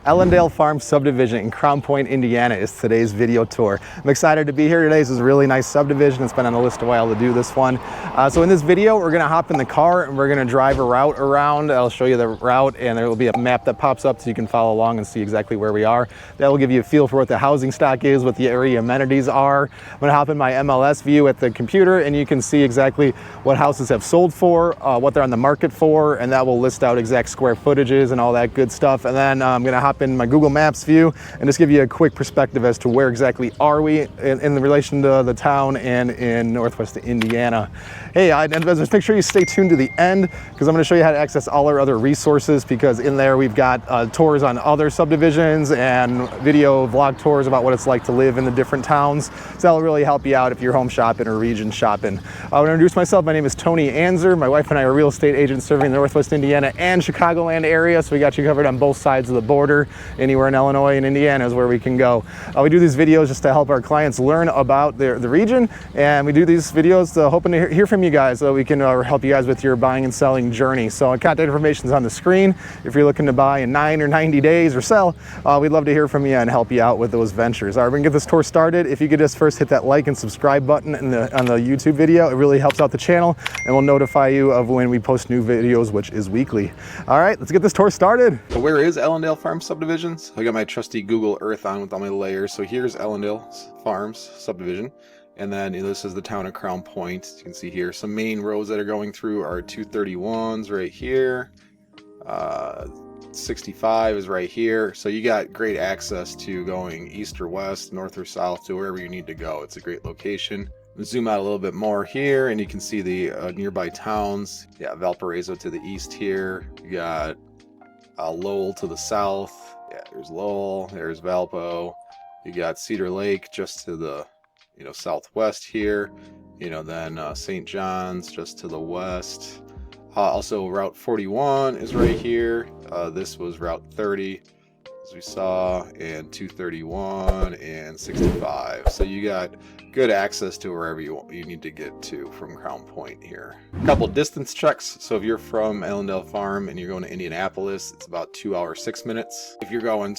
Ellendale Farm Subdivision in Crown Point, Indiana is today's video tour. I'm excited to be here today. This is a really nice subdivision. It's been on the list a while to do this one. So in this video, we're gonna hop in the car and we're gonna drive a route around. I'll show you the route and there will be a map that pops up so you can follow along and see exactly where we are. That will give you a feel for what the housing stock is, what the area amenities are. I'm gonna hop in my MLS view at the computer and you can see exactly what houses have sold for, what they're on the market for, and that will list out exact square footages and all that good stuff. And then I'm gonna hop in my Google Maps view and just give you a quick perspective as to where exactly are we in relation to the town and in Northwest Indiana. Hey, just make sure you stay tuned to the end because I'm going to show you how to access all our other resources, because in there we've got tours on other subdivisions and video vlog tours about what it's like to live in the different towns. So that'll really help you out if you're home shopping or region shopping. I want to introduce myself. My name is Tony Anczer. My wife and I are real estate agents serving the Northwest Indiana and Chicagoland area, so we got you covered on both sides of the border. Anywhere in Illinois and Indiana is where we can go. We do these videos just to help our clients learn about the region, and we do these videos hoping to hear from you guys so we can help you guys with your buying and selling journey. So contact information is on the screen. If you're looking to buy in 9 or 90 days or sell, we'd love to hear from you and help you out with those ventures. All right, we're gonna get this tour started. If you could just first hit that like and subscribe button on the YouTube video, it really helps out the channel and will notify you of when we post new videos, which is weekly. All right, let's get this tour started. So where is Ellendale Farm Subdivision? I got my trusty Google Earth on with all my layers. So here's Ellendale Farms Subdivision. And then this is the town of Crown Point. You can see here some main roads that are going through are 231s right here. 65 is right here. So you got great access to going east or west, north or south, to wherever you need to go. It's a great location. Zoom out a little bit more here and you can see the nearby towns. Yeah, Valparaiso to the east here. You got Lowell to the south. Yeah, there's Lowell, there's Valpo. You got Cedar Lake just to the southwest here, then St. John's just to the west. Also Route 41 is right here. This was Route 30 as we saw, and 231 and 65. So you got good access to wherever you need to get to from Crown Point here. A couple distance checks. So if you're from Ellendale Farm and you're going to Indianapolis, it's about 2 hours 6 minutes. If you're going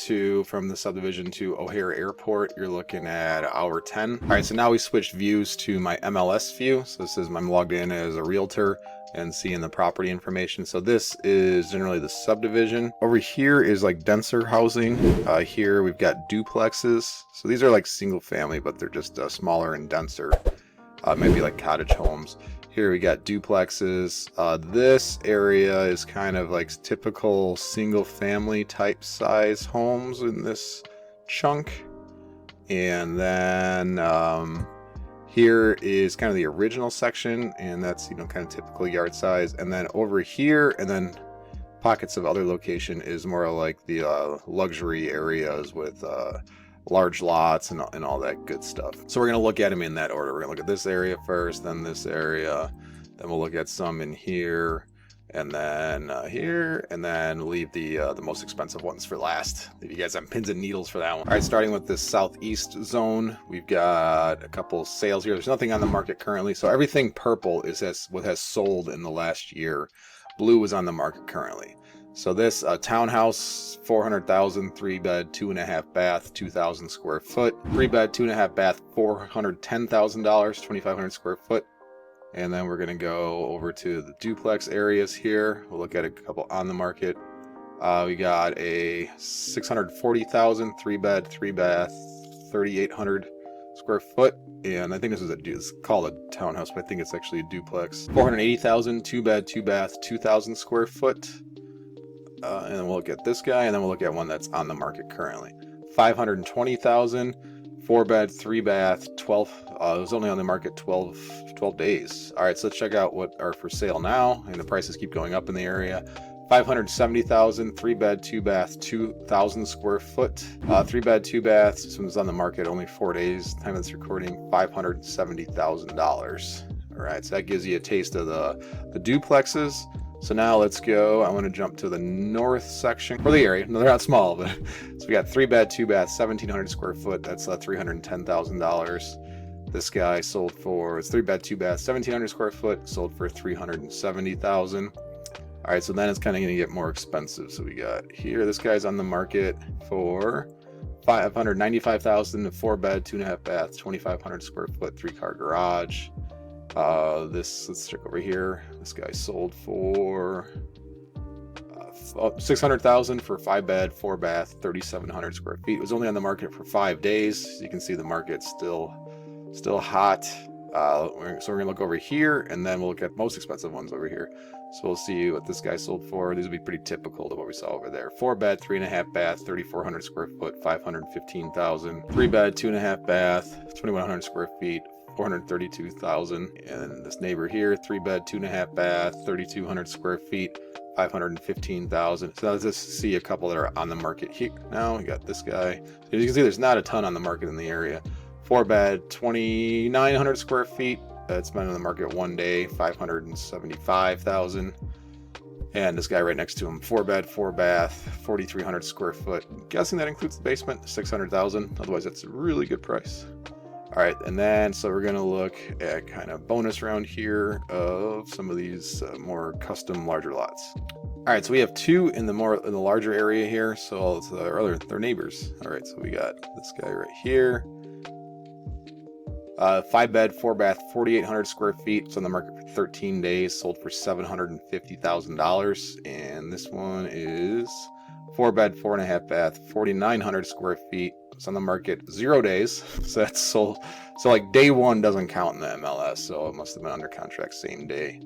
from the subdivision to O'Hare Airport, you're looking at 1 hour 10. All right, so now we switched views to my MLS view. So this is I'm logged in as a realtor and seeing the property information. So this is generally the subdivision. Over here is like denser housing. Here we've got duplexes. So these are like single family, but they're just smaller and denser. Maybe like cottage homes. Here we got duplexes. This area is kind of like typical single family type size homes in this chunk. And then here is kind of the original section, and that's kind of typical yard size. And then over here, and then pockets of other location is more like the luxury areas with large lots and all that good stuff. So we're gonna look at them in that order. We're gonna look at this area first, then this area, then we'll look at some in here, and then here, and then leave the most expensive ones for last. Leave you guys on pins and needles for that one. All right, starting with this southeast zone, we've got a couple sales here. There's nothing on the market currently, so everything purple is what has sold in the last year. Blue is on the market currently. So this townhouse, 400,000, 3-bed, 2.5 bath, 2,000 square foot. 3-bed, 2.5 bath, $410,000, 2,500 square foot. And then we're going to go over to the duplex areas here. We'll look at a couple on the market. We got a 640,000, 3-bed, 3-bath, 3,800 square foot. And I think this is it's called a townhouse, but I think it's actually a duplex. 480,000, 2-bed, 2-bath, 2,000 square foot. And then we'll look at this guy, and then we'll look at one that's on the market currently. 520,000, 4-bed, 3-bath, 12. It was only on the market 12 days. All right, so let's check out what are for sale now, and the prices keep going up in the area. 570,000, 3-bed, 2-bath, 2,000 square foot. 3-bed, 2-bath. This one's on the market only 4 days. Time of this recording, $570,000. All right, so that gives you a taste of the duplexes. So now let's go. I want to jump to the north section for the area. No, they're not small, but so we got 3-bed, 2-bath, 1,700 square foot. That's $310,000. This guy sold for, it's 3-bed, 2-bath, 1,700 square foot, sold for $370,000. All right, so then it's kind of going to get more expensive. So we got here, this guy's on the market for $595,000, 4-bed, 2.5 bath, 2,500 square foot, 3-car garage. Let's check over here. This guy sold for $600,000 for 5-bed, 4-bath, 3,700 square feet. It was only on the market for 5 days. You can see the market's still hot. So we're gonna look over here, and then we'll look at most expensive ones over here. So we'll see what this guy sold for. These will be pretty typical to what we saw over there. 4-bed, 3.5 bath, 3,400 square foot, 515,000. 3-bed, 2.5 bath, 2,100 square feet, 432,000. And this neighbor here, 3-bed, 2.5 bath, 3,200 square feet, 515,000. So let's just see a couple that are on the market here. Now we got this guy. So you can see there's not a ton on the market in the area. 4-bed, 2,900 square feet. It's been on the market 1 day, 575,000. And this guy right next to him, 4-bed, 4-bath, 4,300 square foot. I'm guessing that includes the basement, 600,000. Otherwise, that's a really good price. All right, and then so we're gonna look at kind of bonus round here of some of these more custom larger lots. All right, so we have two in the larger area here. So they're neighbors. All right, so we got this guy right here. 5-bed, 4-bath, 4,800 square feet. It's on the market for 13 days. Sold for $750,000. And this one is 4-bed, 4.5 bath, 4,900 square feet. It's on the market 0 days. So that's sold. So like day one doesn't count in the MLS. So it must have been under contract same day.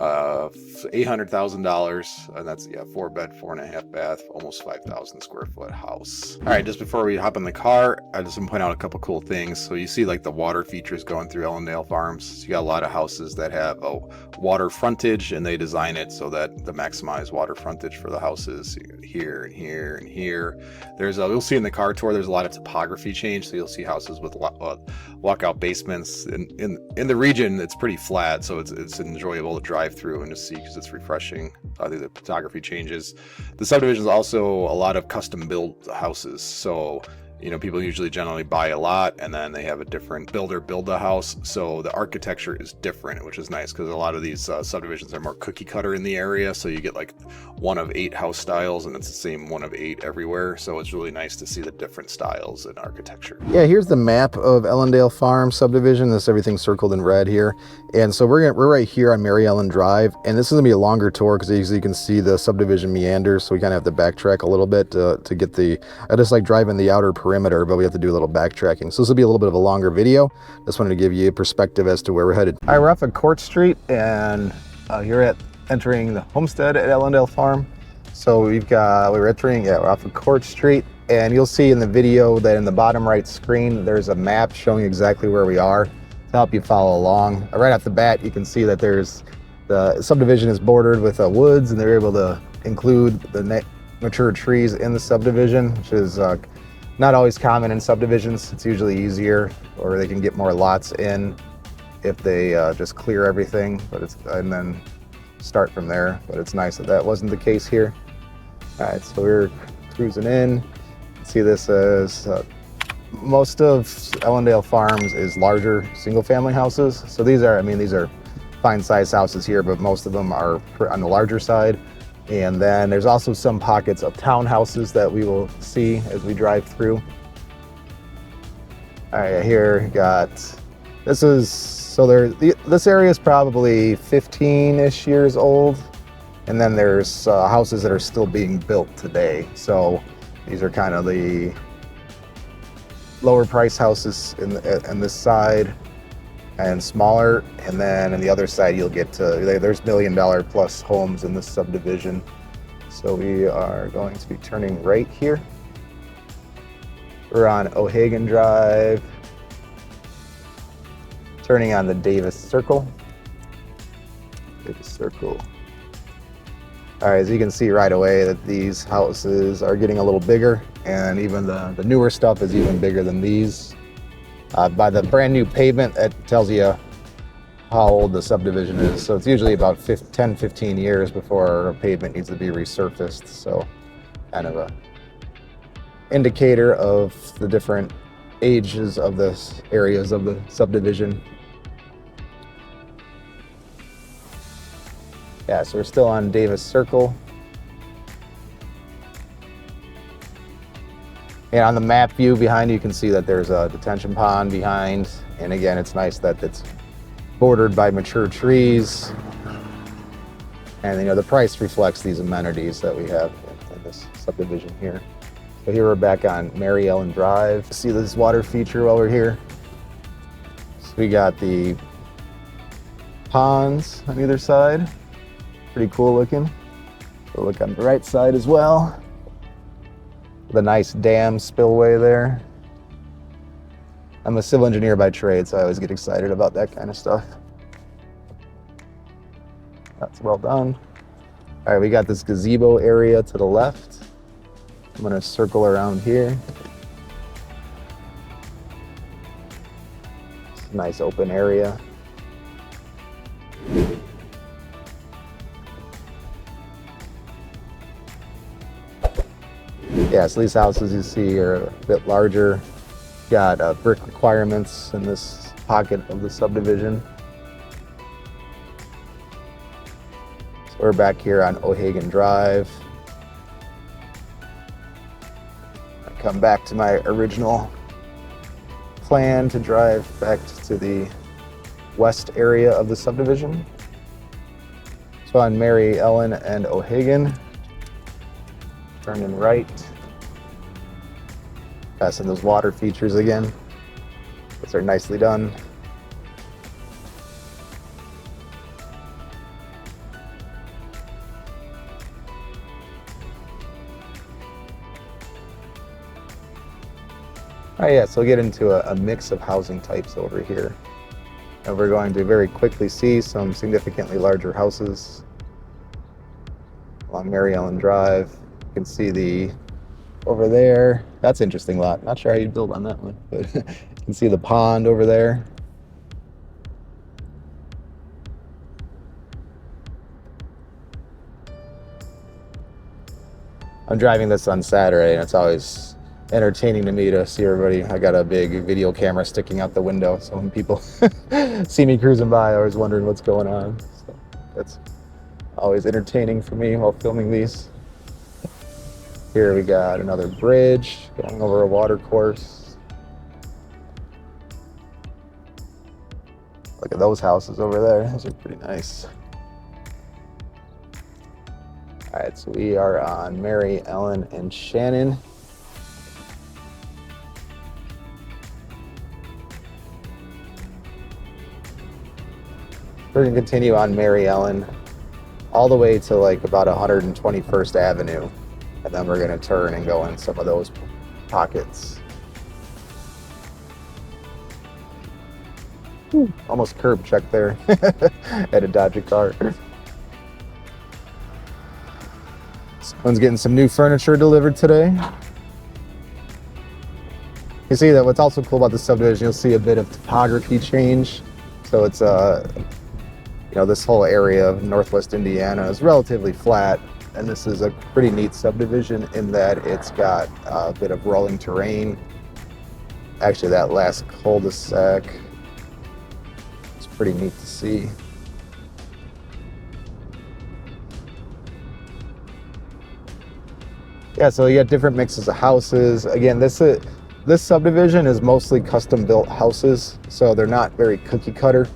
$800,000, and that's 4-bed, 4.5 bath, almost 5,000 square foot house. All right, just before we hop in the car, I just want to point out a couple cool things. So you see like the water features going through Ellendale Farms. So you got a lot of houses that have a water frontage, and they design it so that to maximize water frontage for the houses here and here and here. You'll see in the car tour, there's a lot of topography change. So you'll see houses with walkout basements. In the region, it's pretty flat, so it's enjoyable to drive through and to see because it's refreshing. The photography changes. The subdivision is also a lot of custom built houses. So people generally buy a lot and then they have a different builder build the house. So the architecture is different, which is nice because a lot of these subdivisions are more cookie cutter in the area. So you get like 1 of 8 house styles and it's the same 1 of 8 everywhere. So it's really nice to see the different styles in architecture. Yeah, here's the map of Ellendale Farm Subdivision. This everything's circled in red here. And so we're right here on Mary Ellen Drive. And this is gonna be a longer tour because as you can see the subdivision meanders. So we kind of have to backtrack a little bit to get I just like driving the outer perimeter, but we have to do a little backtracking. So this will be a little bit of a longer video. Just wanted to give you a perspective as to where we're headed. All right, we're off at Court Street and you're entering the homestead at Ellendale Farm. So we're off of Court Street, and you'll see in the video that in the bottom right screen, there's a map showing exactly where we are to help you follow along. Right off the bat, you can see that the subdivision is bordered with woods, and they're able to include the mature trees in the subdivision, which is not always common in subdivisions. It's usually easier, or they can get more lots in if they just clear everything, and then start from there. But it's nice that wasn't the case here. All right, so we're cruising in. See, this as most of Ellendale Farms is larger single-family houses. So these are fine-sized houses here, but most of them are on the larger side. And then there's also some pockets of townhouses that we will see as we drive through. All right, here you got, this area is probably 15-ish years old. And then there's houses that are still being built today. So these are kind of the lower price houses in this side and smaller. And then on the other side, you'll get to, there's $1 million plus homes in this subdivision. So we are going to be turning right here. We're on O'Hagan Drive, turning on the Davis Circle. All right, as you can see right away that these houses are getting a little bigger, and even the newer stuff is even bigger than these. By the brand new pavement, that tells you how old the subdivision is. So it's usually about 10-15 years before a pavement needs to be resurfaced. So kind of a indicator of the different ages of the areas of the subdivision. Yeah, so we're still on Davis Circle. And on the map view behind you can see that there's a detention pond behind. And again, it's nice that it's bordered by mature trees. And the price reflects these amenities that we have in this subdivision here. So here we're back on Mary Ellen Drive. See this water feature while we're here. So we got the ponds on either side. Pretty cool looking. We'll look on the right side as well. The nice dam spillway there. I'm a civil engineer by trade, so I always get excited about that kind of stuff. That's well done. All right, we got this gazebo area to the left. I'm gonna circle around here. It's a nice open area. Yeah, so these houses you see are a bit larger. Got brick requirements in this pocket of the subdivision. So we're back here on O'Hagan Drive. I come back to my original plan to drive back to the west area of the subdivision. So on Mary Ellen and O'Hagan, turning right. Passing those water features again. Those are nicely done. All right, yeah, so we'll get into a mix of housing types over here. And we're going to very quickly see some significantly larger houses along Mary Ellen Drive. You can see over there, that's an interesting lot. Not sure how you'd build on that one, but you can see the pond over there. I'm driving this on Saturday, and it's always entertaining to me to see everybody. I got a big video camera sticking out the window, so when people see me cruising by, they're always wondering what's going on. So that's always entertaining for me while filming these. Here we got another bridge going over a water course. Look at those houses over there. Those are pretty nice. All right, so we are on Mary Ellen and Shannon. We're gonna continue on Mary Ellen all the way to like about 121st Avenue. And then we're going to turn and go in some of those pockets. Almost curb check there. Had to dodge a car. Someone's getting some new furniture delivered today. You see that what's also cool about the subdivision, you'll see a bit of topography change. So it's this whole area of Northwest Indiana is relatively flat. And this is a pretty neat subdivision in that it's got a bit of rolling terrain. Actually, that last cul-de-sac is pretty neat to see. Yeah, so you got different mixes of houses. Again, this subdivision is mostly custom-built houses, so they're not very cookie-cutter.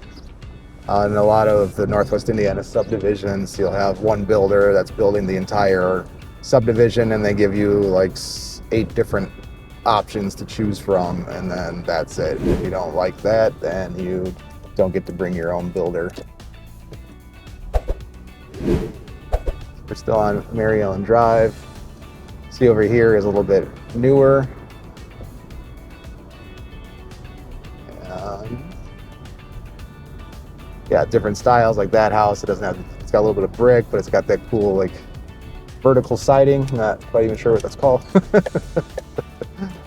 In a lot of the Northwest Indiana subdivisions, you'll have one builder that's building the entire subdivision, and they give you like 8 different options to choose from, and then that's it. If you don't like that, then you don't get to bring your own builder. We're still on Mary Ellen Drive. See over here is a little bit newer. Yeah, different styles like that house. It's got a little bit of brick, but it's got that cool like vertical siding. Not quite even sure what that's called.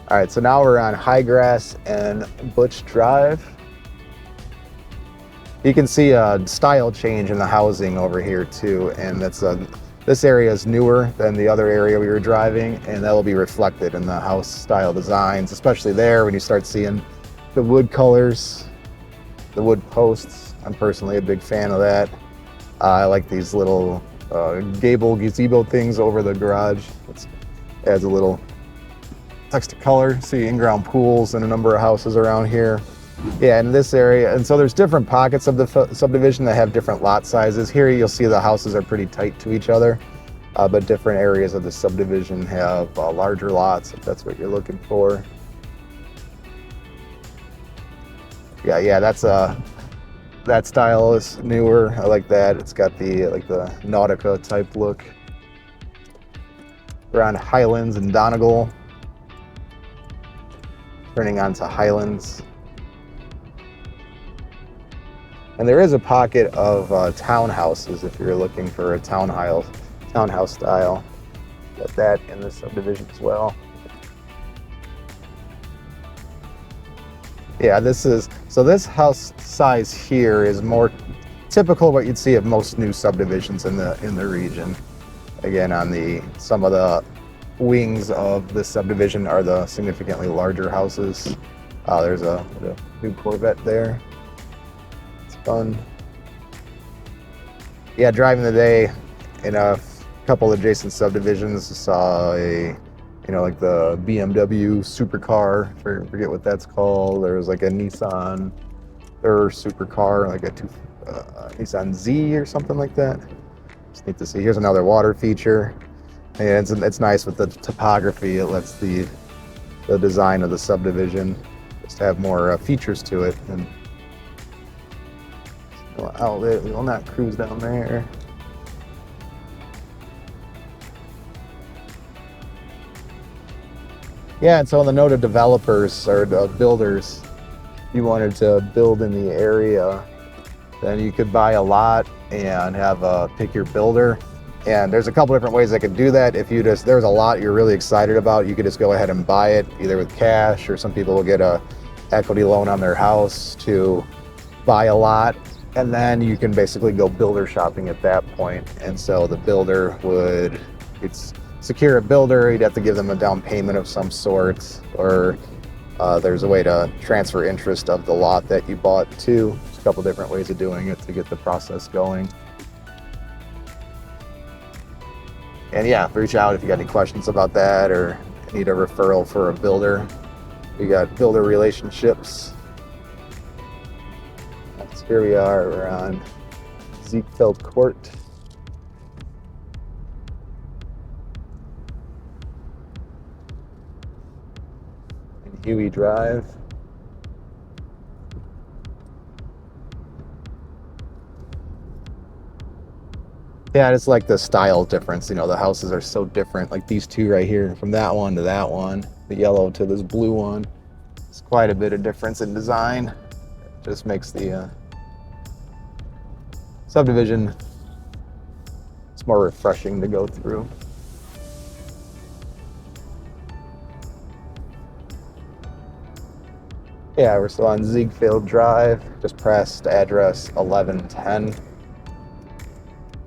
All right, so now we're on Highgrass and Butch Drive. You can see a style change in the housing over here too, and this area is newer than the other area we were driving, and that will be reflected in the house style designs, especially there when you start seeing the wood colors, the wood posts. I'm personally a big fan of that. I like these little gazebo things over the garage. It adds a little text to color. See in-ground pools and a number of houses around here. Yeah, in this area, and so there's different pockets of the subdivision that have different lot sizes. Here you'll see the houses are pretty tight to each other, but different areas of the subdivision have larger lots, if that's what you're looking for. Yeah, that's that style is newer. I like that. It's got the Nautica type look. We're on Highlands and Donegal. Turning onto Highlands. And there is a pocket of townhouses if you're looking for a townhouse style. Got that in the subdivision as well. Yeah, this house size here is more typical of what you'd see of most new subdivisions in the region. Again, on some of the wings of the subdivision are the significantly larger houses. There's a new Corvette there. Fun. Yeah, driving today in a couple adjacent subdivisions, saw like the BMW supercar. Forget what that's called. There was like a Nissan supercar, like a Nissan Z or something like that. Just neat to see. Here's another water feature, and it's nice with the topography. It lets the design of the subdivision just have more features to it. And outlet, we will not cruise down there. Yeah, and so on the note of developers or builders, if you wanted to build in the area, then you could buy a lot and pick your builder. And there's a couple different ways I could do that. If there's a lot you're really excited about, you could just go ahead and buy it either with cash, or some people will get a equity loan on their house to buy a lot. And then you can basically go builder shopping at that point. And so the builder it's secure a builder, you'd have to give them a down payment of some sort, or there's a way to transfer interest of the lot that you bought too. There's a couple different ways of doing it to get the process going. And yeah, reach out if you got any questions about that or need a referral for a builder. We got builder relationships. Here we are, we're on Ziegfeld Court. And Huey Drive. Yeah, it's like the style difference. The houses are so different. Like these two right here, from that one to that one, the yellow to this blue one. It's quite a bit of difference in design. It just makes the subdivision, it's more refreshing to go through. Yeah, we're still on Ziegfeld Drive, just pressed address 1110.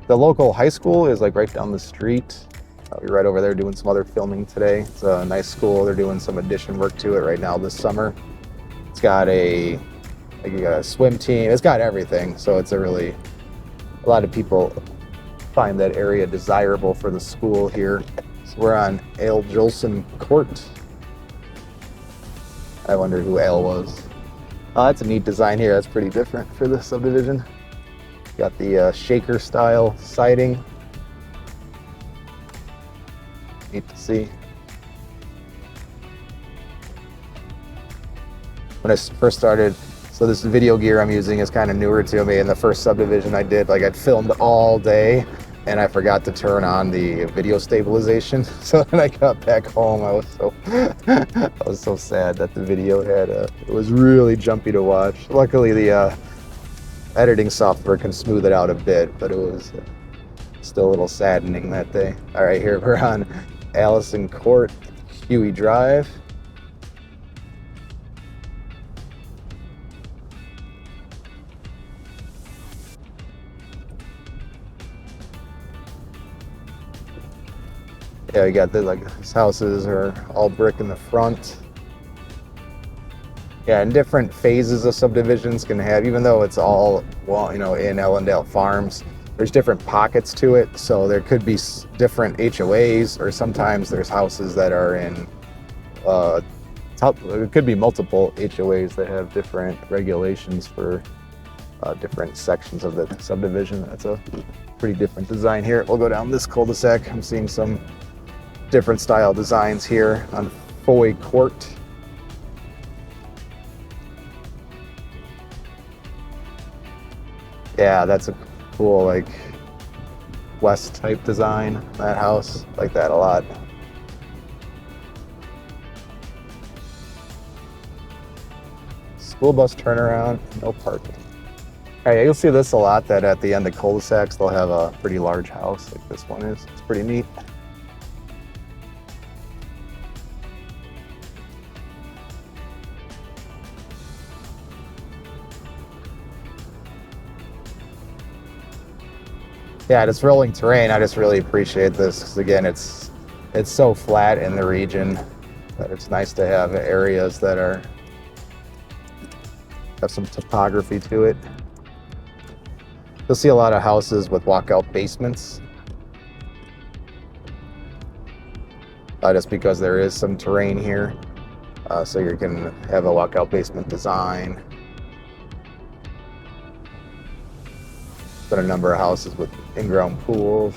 The local high school is like right down the street. We're right over there doing some other filming today. It's a nice school. They're doing some addition work to it right now this summer. It's got a swim team. It's got everything. So it's a lot of people find that area desirable for the school here. So we're on Ale Jolson Court. I wonder who Ale was. Oh, that's a neat design here. That's pretty different for the subdivision. Got the shaker style siding. Neat to see. When I first started, so this video gear I'm using is kind of newer to me. In the first subdivision I did, I'd filmed all day and I forgot to turn on the video stabilization. So when I got back home, I was so sad that the video it was really jumpy to watch. Luckily the editing software can smooth it out a bit, but it was still a little saddening that day. All right, here we're on Allison Court, Huey Drive. Yeah, you got these houses are all brick in the front. Yeah, and different phases of subdivisions can have, even though it's all, in Ellendale Farms, there's different pockets to it. So there could be different HOAs, or sometimes there's houses that are in, it could be multiple HOAs that have different regulations for different sections of the subdivision. That's a pretty different design here. We'll go down this cul-de-sac. I'm seeing some different style designs here on Foy Court. Yeah, that's a cool, like, West type design. That house, like that a lot. School bus turnaround, no parking. All right, you'll see this a lot, that at the end of cul-de-sacs, they'll have a pretty large house like this one is. It's pretty neat. Yeah, it's rolling terrain. I just really appreciate this because, again, it's so flat in the region that it's nice to have areas that have some topography to it. You'll see a lot of houses with walkout basements, just because there is some terrain here. So you can have a walkout basement design. Been a number of houses with in-ground pools.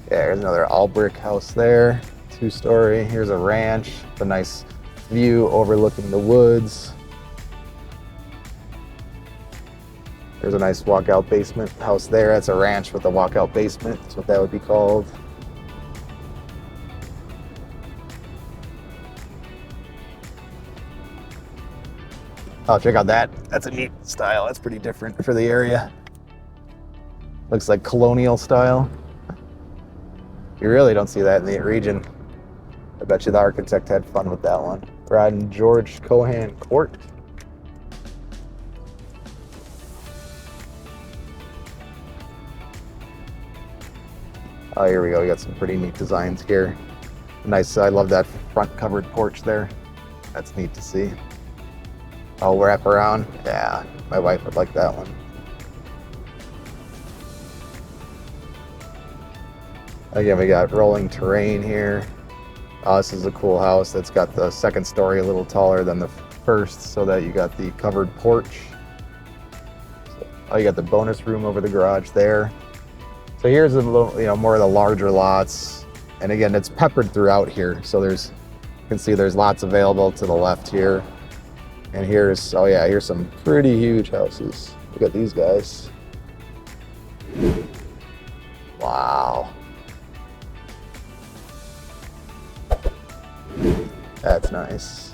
Yeah, there's another all brick house there, 2-story. Here's a ranch, a nice view overlooking the woods. There's a nice walkout basement house there. That's a ranch with a walkout basement. That's what that would be called. Oh, check out that. That's a neat style. That's pretty different for the area. Looks like colonial style. You really don't see that in the region. I bet you the architect had fun with that one. Rod and George Cohan Court. Oh, here we go. We got some pretty neat designs here. Nice. I love that front covered porch there. That's neat to see. Oh, wrap around. Yeah, my wife would like that one. Again, we got rolling terrain here. Oh, this is a cool house that's got the second story a little taller than the first, so that you got the covered porch. Oh, you got the bonus room over the garage there. So here's a little, more of the larger lots. And again, it's peppered throughout here. So you can see there's lots available to the left here. And here's, oh yeah, here's some pretty huge houses. Look at these guys. Wow. That's nice.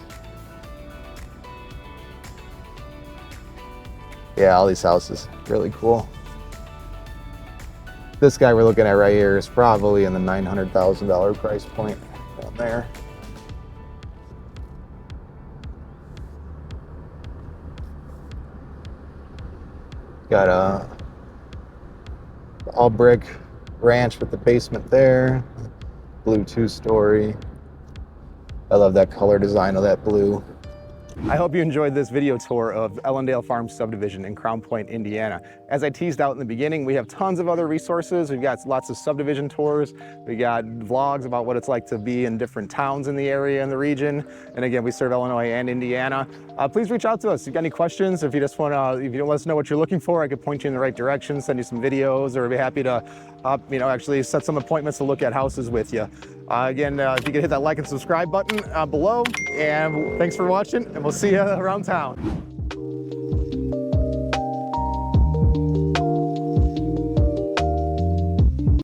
Yeah, all these houses, really cool. This guy we're looking at right here is probably in the $900,000 price point down there. Got a all brick ranch with the basement there. Blue 2-story. I love that color design of that blue. I hope you enjoyed this video tour of Ellendale Farm Subdivision in Crown Point, Indiana. As I teased out in the beginning, we have tons of other resources. We've got lots of subdivision tours. We got vlogs about what it's like to be in different towns in the area and the region. And again, we serve Illinois and Indiana. Please reach out to us if you got any questions. If you just want to, if you don't let us know what you're looking for, I could point you in the right direction, send you some videos, or be happy to, actually set some appointments to look at houses with you. Again, if you could hit that like and subscribe button below, and thanks for watching, and we'll see you around town.